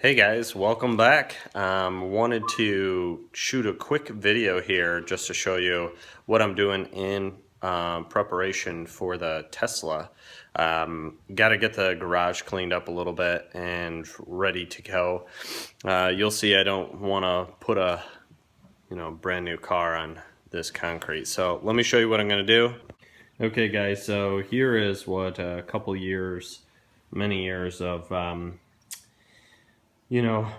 Hey guys, welcome back. Wanted to shoot a quick video here just to show you what I'm doing in preparation for the Tesla. Got to get the garage cleaned up a little bit and ready to go. You'll see I don't want to put a brand new car on this concrete. So let me show you what I'm going to do. Okay guys, so here is what a couple years, many years of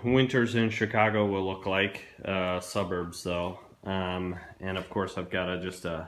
winters in Chicago will look like, suburbs though. And of course I've got just a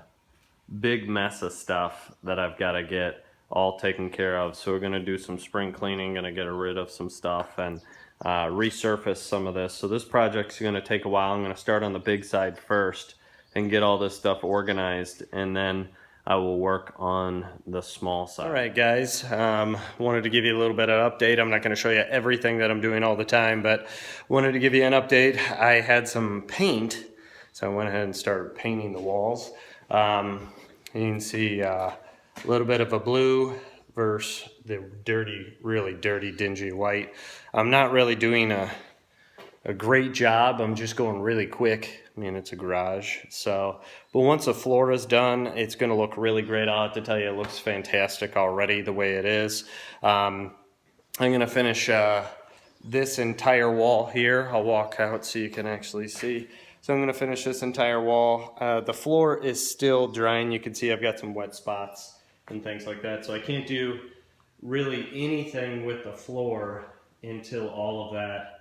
big mess of stuff that I've got to get all taken care of. So we're going to do some spring cleaning, going to get rid of some stuff and resurface some of this. So this project's going to take a while. I'm going to start on the big side first and get all this stuff organized, and then I will work on the small side. All right, guys, wanted to give you a little bit of update. I'm not going to show you everything that I'm doing all the time, but wanted to give you an update. I had some paint, so I went ahead and started painting the walls. You can see a little bit of a blue versus the dirty, really dirty, dingy white. I'm not really doing a great job. I'm just going really quick. I mean, it's a garage. So, but once the floor is done, it's going to look really great. I'll have to tell you, it looks fantastic already the way it is. I'm going to finish this entire wall here. I'll walk out so you can actually see. So I'm going to finish this entire wall. The floor is still drying. You can see I've got some wet spots and things like that. So I can't do really anything with the floor until all of that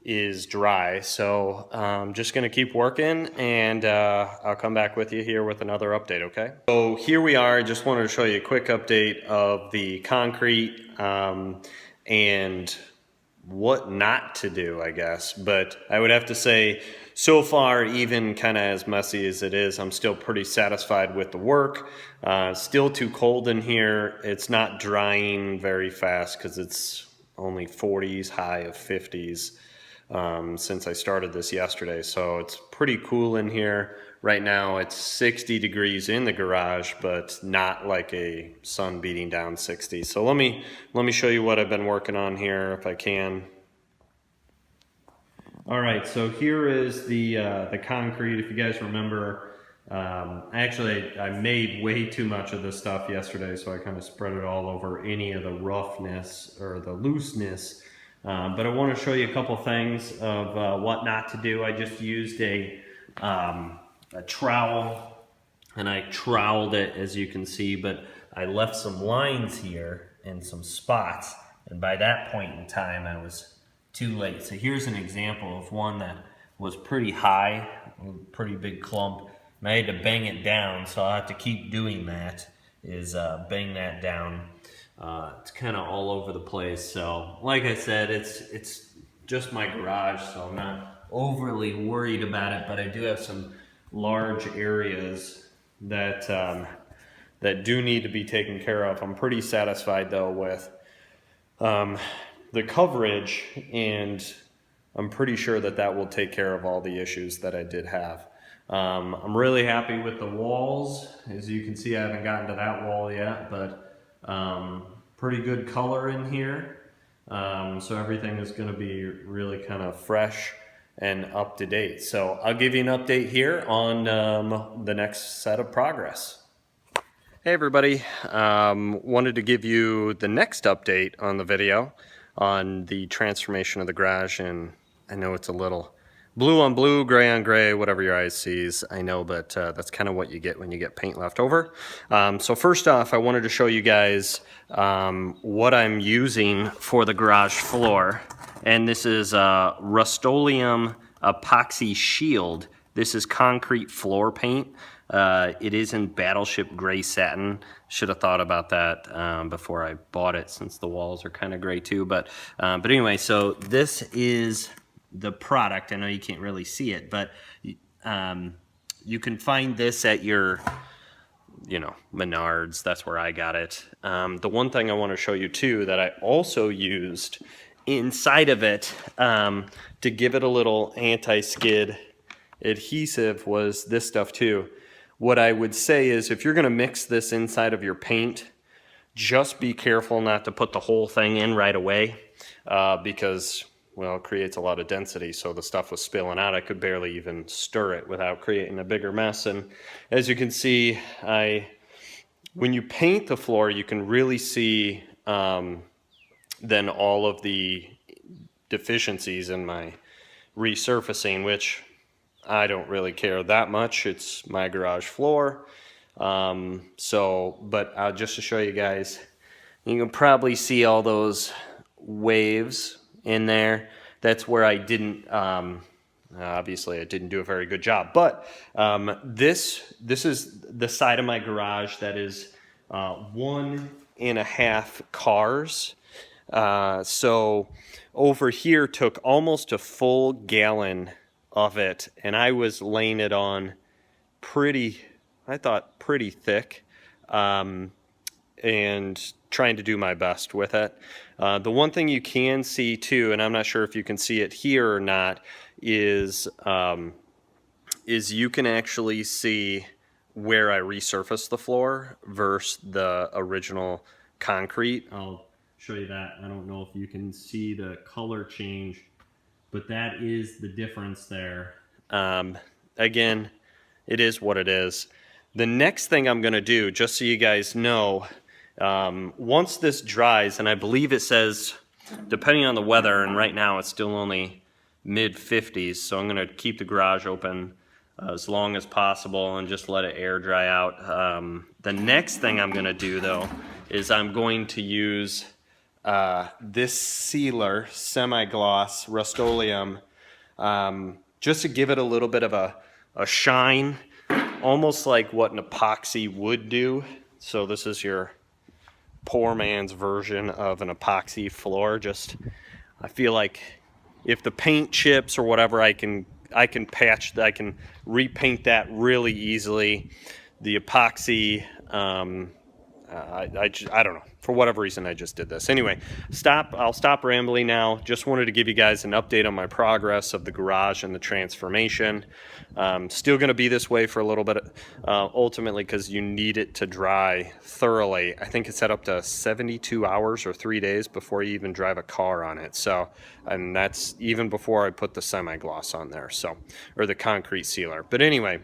is dry. So I'm just going to keep working, and I'll come back with you here with another update, okay? So here we are. I just wanted to show you a quick update of the concrete and what not to do, I guess. But I would have to say, so far, even kind of as messy as it is, I'm still pretty satisfied with the work. Still too cold in here. It's not drying very fast because it's only 40s, high of 50s. Since I started this yesterday, so it's pretty cool in here. Right now it's 60 degrees in the garage, but not like a sun beating down 60. So let me show you what I've been working on here if I can. All right, so here is the concrete. If you guys remember, actually I made way too much of this stuff yesterday, so I kind of spread it all over any of the roughness or the looseness. But I want to show you a couple things of what not to do. I just used a trowel, and I troweled it, as you can see, but I left some lines here and some spots, and by that point in time I was too late. So here's an example of one that was pretty high, a pretty big clump, and I had to bang it down, so I'll have to keep doing that, is bang that down. It's kind of all over the place. So like I said, it's just my garage, so I'm not overly worried about it, but I do have some large areas that that do need to be taken care of. I'm pretty satisfied though with the coverage, and I'm pretty sure that that will take care of all the issues that I did have. I'm really happy with the walls. As you can see, I haven't gotten to that wall yet, but pretty good color in here. So everything is going to be really kind of fresh and up to date. So I'll give you an update here on the next set of progress. Hey everybody, wanted to give you the next update on the video on the transformation of the garage, and I know it's a little blue on blue, gray on gray, whatever your eyes sees, I know, but that's kind of what you get when you get paint left over. So first off, I wanted to show you guys what I'm using for the garage floor. And this is Rust-Oleum Epoxy Shield. This is concrete floor paint. It is in Battleship Gray Satin. Should have thought about that before I bought it, since the walls are kind of gray too. But anyway, so this is the product. I know you can't really see it, but you can find this at your Menards. That's where I got it. The one thing I want to show you too that I also used inside of it to give it a little anti-skid adhesive was this stuff too. What I would say is, if you're going to mix this inside of your paint, just be careful not to put the whole thing in right away, because well, it creates a lot of density, so the stuff was spilling out. I could barely even stir it without creating a bigger mess. And as you can see, when you paint the floor, you can really see then all of the deficiencies in my resurfacing, which I don't really care that much. It's my garage floor. But just to show you guys, you can probably see all those waves in there. That's where I didn't, obviously I didn't do a very good job, but this is the side of my garage that is 1.5 cars. So over here took almost a full gallon of it, and I was laying it on I thought pretty thick, and trying to do my best with it. The one thing you can see too, and I'm not sure if you can see it here or not, is you can actually see where I resurfaced the floor versus the original concrete. I'll show you that. I don't know if you can see the color change, but that is the difference there. Again, it is what it is. The next thing I'm going to do, just so you guys know, once this dries, and I believe it says, depending on the weather, and right now it's still only mid-50s, so I'm going to keep the garage open as long as possible and just let it air dry out. The next thing I'm going to do, though, is I'm going to use this sealer, semi-gloss Rust-Oleum, just to give it a little bit of a shine, almost like what an epoxy would do. So this is your poor man's version of an epoxy floor. Just, I feel like if the paint chips or whatever, I can repaint that really easily. The epoxy, I don't know. For whatever reason, I just did this. Anyway, I'll stop rambling now. Just wanted to give you guys an update on my progress of the garage and the transformation. Still going to be this way for a little bit, ultimately, because you need it to dry thoroughly. I think it's set up to 72 hours or 3 days before you even drive a car on it. So, and that's even before I put the semi-gloss on there, so, or the concrete sealer. But anyway,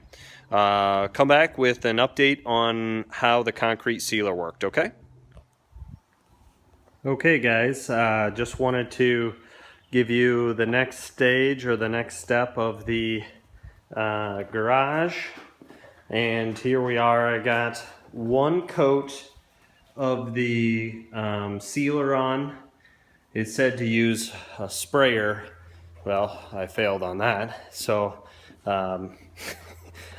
come back with an update on how the concrete sealer worked, okay? Okay guys, just wanted to give you the next stage or the next step of the garage, and here we are. I got one coat of the sealer on. It said to use a sprayer. Well, I failed on that, so I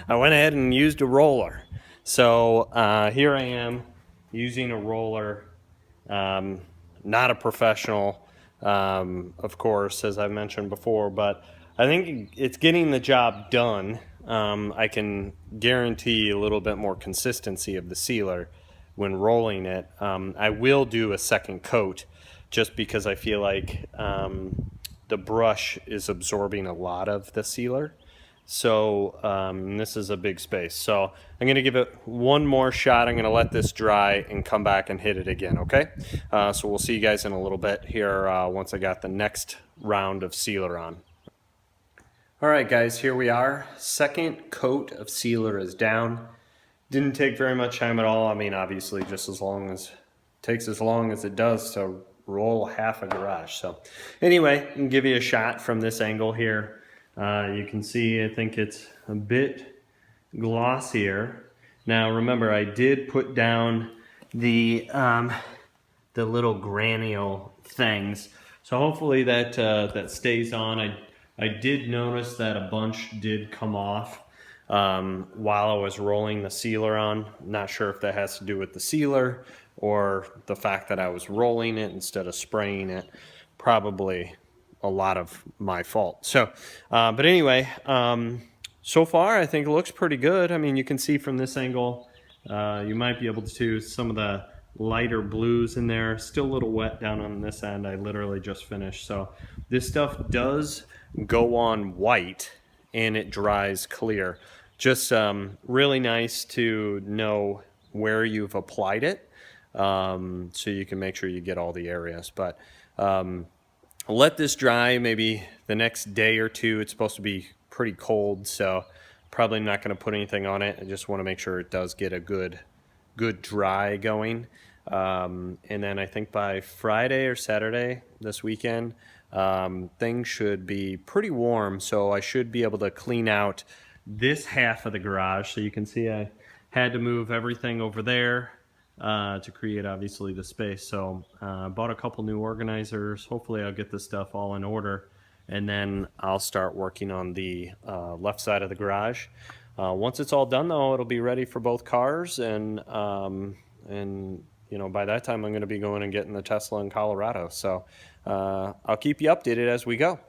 went ahead and used a roller. So here I am using a roller. Not a professional, of course, as I mentioned before, but I think it's getting the job done. I can guarantee a little bit more consistency of the sealer when rolling it. I will do a second coat just because I feel like the brush is absorbing a lot of the sealer. So this is a big space. So I'm going to give it one more shot. I'm going to let this dry and come back and hit it again, okay? So we'll see you guys in a little bit here once I got the next round of sealer on. All right, guys, here we are. Second coat of sealer is down. Didn't take very much time at all. I mean, obviously, just takes as long as it does to roll half a garage. So anyway, I can give you a shot from this angle here. You can see, I think it's a bit glossier. Now remember, I did put down the little granule things, so hopefully that stays on. I did notice that a bunch did come off while I was rolling the sealer on. Not sure if that has to do with the sealer or the fact that I was rolling it instead of spraying it. Probably a lot of my fault. So, but anyway, so far I think it looks pretty good. I mean, you can see from this angle, you might be able to, some of the lighter blues in there, still a little wet down on this end. I literally just finished. So this stuff does go on white and it dries clear. Just really nice to know where you've applied it, so you can make sure you get all the areas. But let this dry maybe the next day or two. It's supposed to be pretty cold, so probably not going to put anything on it. I just want to make sure it does get a good dry going. And then I think by Friday or Saturday this weekend, things should be pretty warm, so I should be able to clean out this half of the garage. So you can see I had to move everything over there to create obviously the space. So bought a couple new organizers. Hopefully I'll get this stuff all in order, and then I'll start working on the left side of the garage. Once it's all done though, it'll be ready for both cars, and you know, by that time I'm going to be going and getting the Tesla in Colorado. So I'll keep you updated as we go.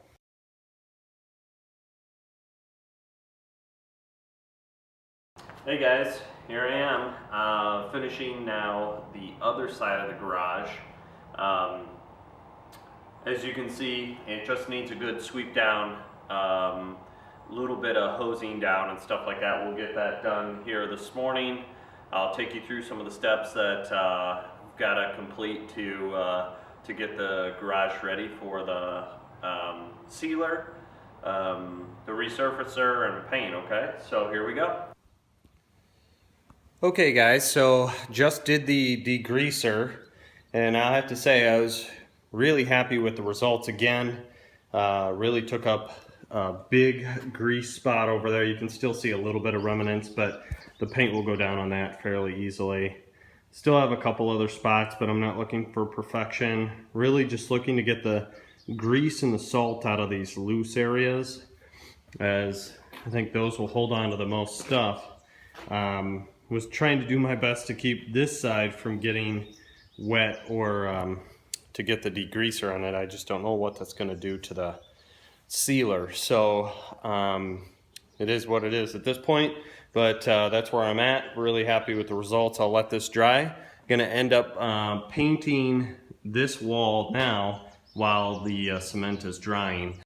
Hey guys, here I am, finishing now the other side of the garage. As you can see, it just needs a good sweep down, little bit of hosing down and stuff like that. We'll get that done here this morning. I'll take you through some of the steps that I've got to complete to get the garage ready for the sealer, the resurfacer, and paint. Okay, so here we go. Okay guys, so just did the degreaser, and I have to say I was really happy with the results again. Really took up a big grease spot over there. You can still see a little bit of remnants, but the paint will go down on that fairly easily. Still have a couple other spots, but I'm not looking for perfection. Really just looking to get the grease and the salt out of these loose areas, as I think those will hold on to the most stuff. Was trying to do my best to keep this side from getting wet, or to get the degreaser on it. I just don't know what that's going to do to the sealer. So it is what it is at this point, but that's where I'm at. Really happy with the results. I'll let this dry. Going to end up painting this wall now while the cement is drying.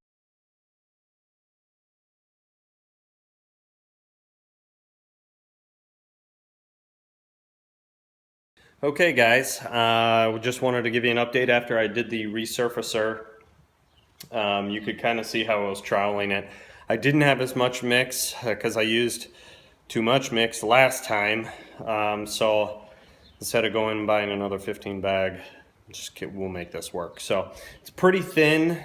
Okay guys, just wanted to give you an update after I did the resurfacer. You could kind of see how I was troweling it. I didn't have as much mix because I used too much mix last time. So instead of going and buying another 15 bag, we'll make this work. So it's pretty thin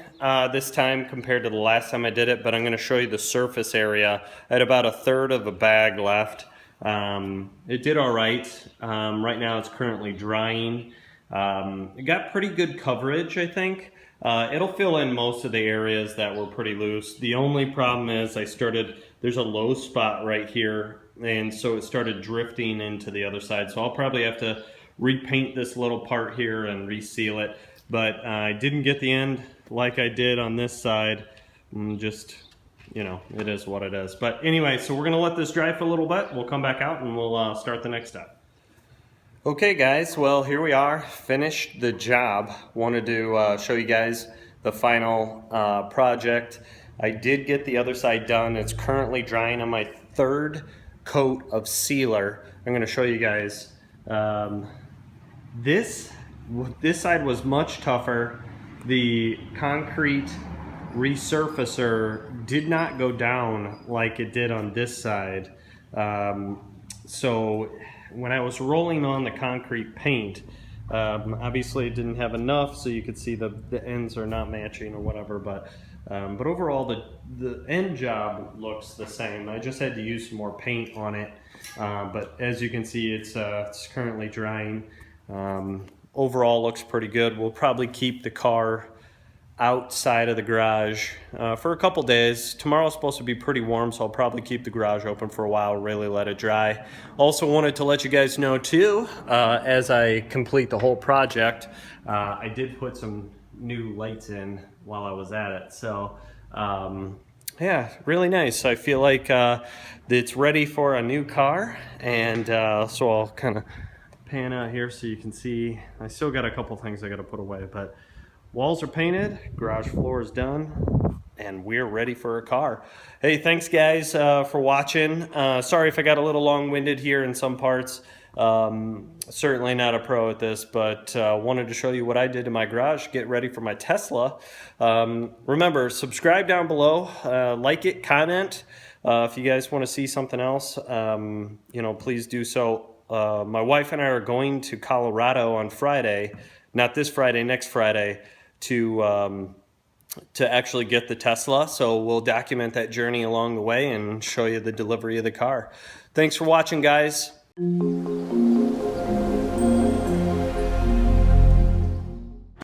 this time compared to the last time I did it, but I'm going to show you the surface area. I had about 1/3 of a bag left. It did all right. Right now it's currently drying. It got pretty good coverage, I think. It'll fill in most of the areas that were pretty loose. The only problem is there's a low spot right here, and so it started drifting into the other side. So I'll probably have to repaint this little part here and reseal it. But I didn't get the end like I did on this side. Just, you know, it is what it is. But anyway, so we're gonna let this dry for a little bit. We'll come back out and we'll start the next step. Okay guys, well here we are, finished the job. Wanted to show you guys the final project. I did get the other side done. It's currently drying on my 3rd coat of sealer. I'm gonna show you guys. This side was much tougher. The concrete resurfacer did not go down like it did on this side. So when I was rolling on the concrete paint, obviously it didn't have enough, so you could see the ends are not matching or whatever, but overall the end job looks the same. I just had to use some more paint on it, but as you can see, it's currently drying. Overall looks pretty good. We'll probably keep the car outside of the garage for a couple days. Tomorrow's supposed to be pretty warm, so I'll probably keep the garage open for a while, really let it dry. Also wanted to let you guys know too, as I complete the whole project, I did put some new lights in while I was at it. So yeah, really nice. I feel like it's ready for a new car, and so I'll kind of pan out here so you can see. I still got a couple things I got to put away, but walls are painted, garage floor is done, and we're ready for a car. Hey, thanks guys for watching. Sorry if I got a little long-winded here in some parts. Certainly not a pro at this, but wanted to show you what I did in my garage, get ready for my Tesla. Remember, subscribe down below, like it, comment. If you guys want to see something else, you know, please do so. My wife and I are going to Colorado on Friday, not this Friday, next Friday, to actually get the Tesla. So we'll document that journey along the way and show you the delivery of the car. Thanks for watching, guys.